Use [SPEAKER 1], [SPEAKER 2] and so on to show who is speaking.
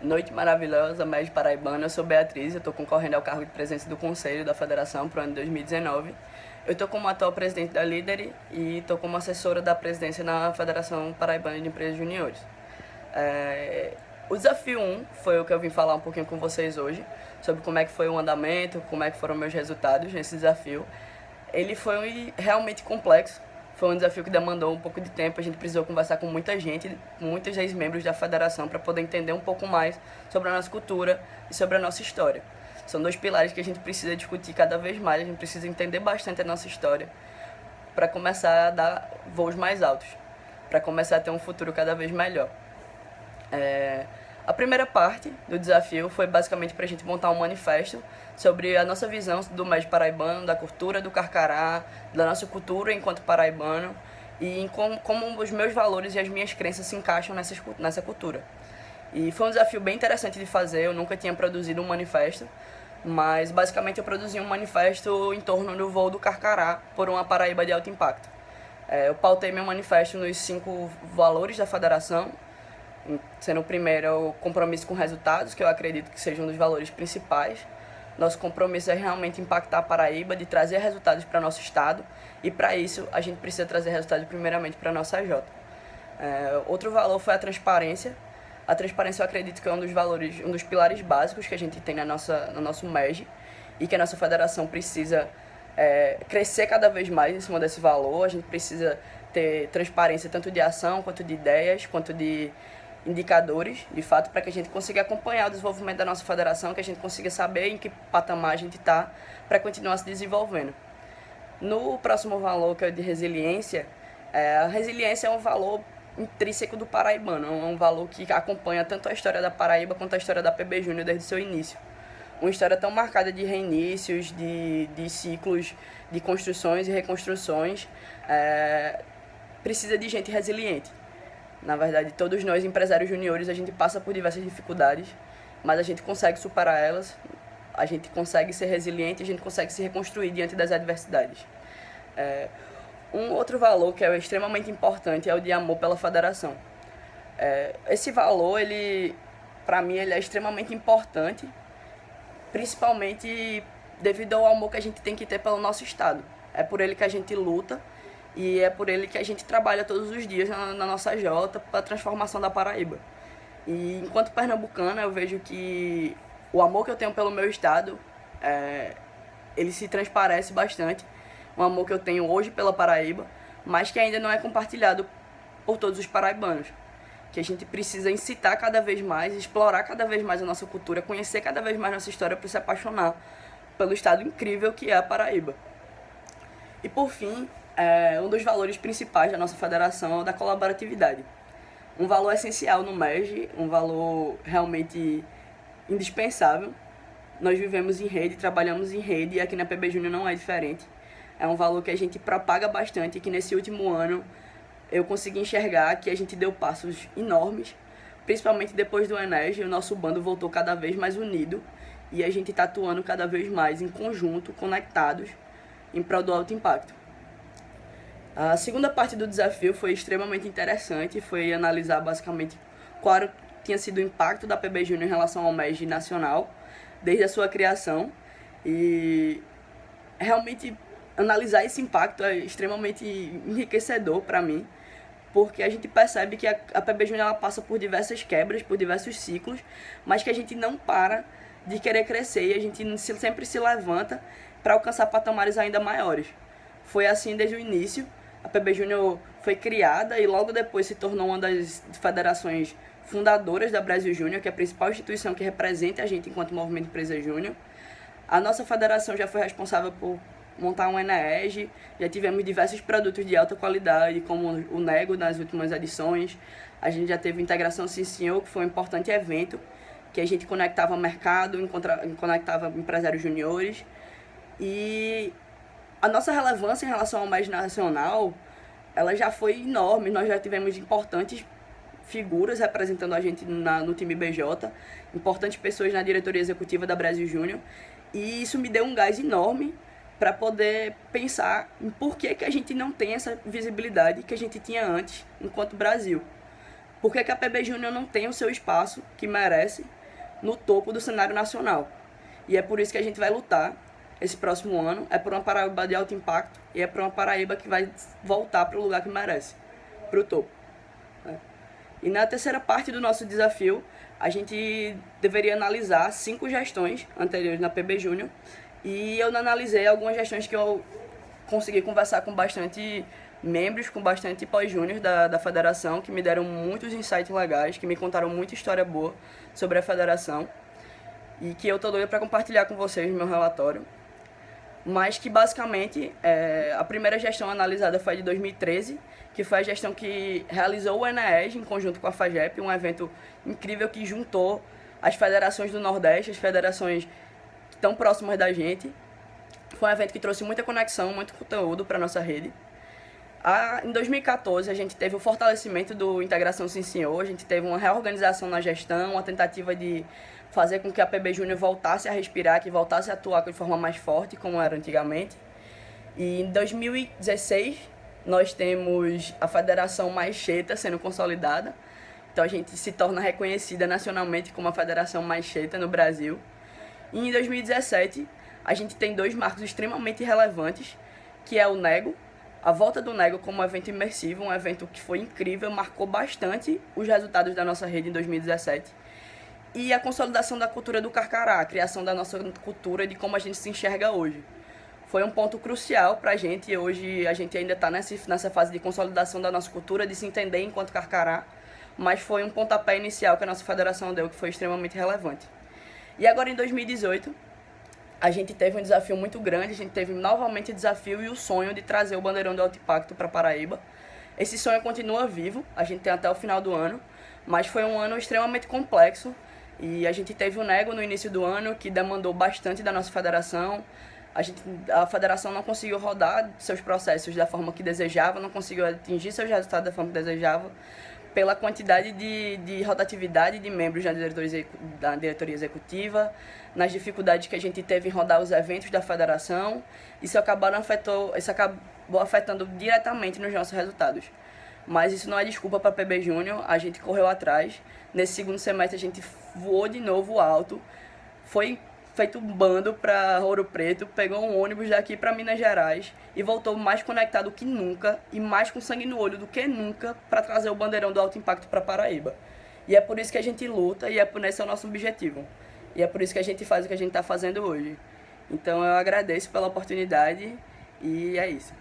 [SPEAKER 1] Noite maravilhosa, MED Paraibana. Eu sou Beatriz, eu estou concorrendo ao cargo de presidente do Conselho da Federação para o ano 2019. Eu estou como atual presidente da Líder e estou como assessora da presidência na Federação Paraibana de Empresas Juniores. O desafio 1 foi o que eu vim falar um pouquinho com vocês hoje, sobre como é que foi o andamento, como é que foram meus resultados nesse desafio. Ele foi realmente complexo, foi um desafio que demandou um pouco de tempo, a gente precisou conversar com muita gente, muitos ex-membros da federação, para poder entender um pouco mais sobre a nossa cultura e sobre a nossa história. São dois pilares que a gente precisa discutir cada vez mais, a gente precisa entender bastante a nossa história para começar a dar voos mais altos, para começar a ter um futuro cada vez melhor. A primeira parte do desafio foi basicamente para a gente montar um manifesto sobre a nossa visão do MED paraibano, da cultura do Carcará, da nossa cultura enquanto paraibano e em como os meus valores e as minhas crenças se encaixam nessa cultura. E foi um desafio bem interessante de fazer, eu nunca tinha produzido um manifesto, mas basicamente eu produzi um manifesto em torno do voo do Carcará por uma Paraíba de alto impacto. Eu pautei meu manifesto nos 5 valores da federação, sendo o primeiro o compromisso com resultados, que eu acredito que seja um dos valores principais. Nosso compromisso é realmente impactar a Paraíba, de trazer resultados para nosso estado, e para isso a gente precisa trazer resultados primeiramente para a nossa AJ. Outro valor foi a transparência. A transparência eu acredito que é um dos valores, um dos pilares básicos que a gente tem no nosso MEG, e que a nossa federação precisa crescer cada vez mais em cima desse valor. A gente precisa ter transparência tanto de ação, quanto de ideias, quanto de indicadores, de fato, para que a gente consiga acompanhar o desenvolvimento da nossa federação, que a gente consiga saber em que patamar a gente está para continuar se desenvolvendo. No próximo valor, que é o de resiliência, a resiliência é um valor intrínseco do paraibano, é um valor que acompanha tanto a história da Paraíba quanto a história da PB Júnior desde o seu início. Uma história tão marcada de reinícios, de ciclos, de construções e reconstruções, precisa de gente resiliente. Na verdade, todos nós, empresários juniores, a gente passa por diversas dificuldades, mas a gente consegue superar elas, a gente consegue ser resiliente, a gente consegue se reconstruir diante das adversidades. Um outro valor que é extremamente importante é o de amor pela federação. Esse valor, para mim, ele é extremamente importante, principalmente devido ao amor que a gente tem que ter pelo nosso estado. É por ele que a gente luta, e é por ele que a gente trabalha todos os dias na nossa Jota para a transformação da Paraíba. E enquanto pernambucana, eu vejo que o amor que eu tenho pelo meu estado, ele se transparece bastante. Um amor que eu tenho hoje pela Paraíba, mas que ainda não é compartilhado por todos os paraibanos. Que a gente precisa incitar cada vez mais, explorar cada vez mais a nossa cultura, conhecer cada vez mais nossa história para se apaixonar pelo estado incrível que é a Paraíba. E por fim, um dos valores principais da nossa federação é o da colaboratividade. Um valor essencial no MEG, um valor realmente indispensável. Nós vivemos em rede, trabalhamos em rede, e aqui na PB Júnior não é diferente. É um valor que a gente propaga bastante, e que nesse último ano eu consegui enxergar que a gente deu passos enormes, principalmente depois do Enege. O nosso bando voltou cada vez mais unido, e a gente está atuando cada vez mais em conjunto, conectados, em prol do alto impacto. A segunda parte do desafio foi extremamente interessante, foi analisar basicamente qual tinha sido o impacto da PB Júnior em relação ao MEG nacional, desde a sua criação, e realmente analisar esse impacto é extremamente enriquecedor para mim, porque a gente percebe que a PB Júnior ela passa por diversas quebras, por diversos ciclos, mas que a gente não para de querer crescer, e a gente sempre se levanta para alcançar patamares ainda maiores. Foi assim desde o início. A PB Júnior foi criada e logo depois se tornou uma das federações fundadoras da Brasil Júnior, que é a principal instituição que representa a gente enquanto movimento Empresa Júnior. A nossa federação já foi responsável por montar um ENEEG, já tivemos diversos produtos de alta qualidade, como o Nego nas últimas edições. A gente já teve Integração Sim Senhor, que foi um importante evento, que a gente conectava mercado, conectava empresários juniores. E a nossa relevância em relação ao MEG nacional, ela já foi enorme. Nós já tivemos importantes figuras representando a gente no time BJ, importantes pessoas na diretoria executiva da Brasil Júnior, e isso me deu um gás enorme para poder pensar em por que a gente não tem essa visibilidade que a gente tinha antes enquanto Brasil. Por que a PB Júnior não tem o seu espaço que merece no topo do cenário nacional? E é por isso que a gente vai lutar esse próximo ano. É por uma Paraíba de alto impacto e é por uma Paraíba que vai voltar para o lugar que merece, para o topo. E na terceira parte do nosso desafio, a gente deveria analisar 5 gestões anteriores na PB Júnior. E eu analisei algumas gestões que eu consegui conversar com bastante membros, com bastante pós-júnior da federação, que me deram muitos insights legais, que me contaram muita história boa sobre a federação. E que eu tô doido para compartilhar com vocês no meu relatório. Mas que basicamente a primeira gestão analisada foi a de 2013, que foi a gestão que realizou o ENEES em conjunto com a FAGEP, um evento incrível que juntou as federações do Nordeste, as federações tão próximas da gente. Foi um evento que trouxe muita conexão, muito conteúdo para a nossa rede. Em 2014, a gente teve o fortalecimento do Integração Sim Senhor, a gente teve uma reorganização na gestão, uma tentativa de fazer com que a PB Júnior voltasse a respirar, que voltasse a atuar de forma mais forte, como era antigamente. E em 2016, nós temos a Federação Mais Cheta sendo consolidada. Então a gente se torna reconhecida nacionalmente como a Federação Mais Cheta no Brasil. E em 2017, a gente tem 2 marcos extremamente relevantes, que é o Nego, a volta do Nego como um evento imersivo, um evento que foi incrível, marcou bastante os resultados da nossa rede em 2017. E a consolidação da cultura do Carcará, a criação da nossa cultura e de como a gente se enxerga hoje. Foi um ponto crucial para a gente e hoje a gente ainda está nessa fase de consolidação da nossa cultura, de se entender enquanto Carcará, mas foi um pontapé inicial que a nossa federação deu, que foi extremamente relevante. E agora em 2018, a gente teve um desafio muito grande, a gente teve novamente o desafio e o sonho de trazer o Bandeirão do Alto Impacto para Paraíba. Esse sonho continua vivo, a gente tem até o final do ano, mas foi um ano extremamente complexo e a gente teve o Nego no início do ano, que demandou bastante da nossa federação. A federação não conseguiu rodar seus processos da forma que desejava, não conseguiu atingir seus resultados da forma que desejava, pela quantidade de rotatividade de membros da diretoria executiva, nas dificuldades que a gente teve em rodar os eventos da federação. Isso acabou afetando diretamente nos nossos resultados. Mas isso não é desculpa para a PB Júnior, a gente correu atrás. Nesse segundo semestre a gente voou de novo alto, foi feito um bando para Ouro Preto, pegou um ônibus daqui para Minas Gerais e voltou mais conectado que nunca e mais com sangue no olho do que nunca para trazer o Bandeirão do Alto Impacto para Paraíba. E é por isso que a gente luta e esse é o nosso objetivo. E é por isso que a gente faz o que a gente está fazendo hoje. Então eu agradeço pela oportunidade e é isso.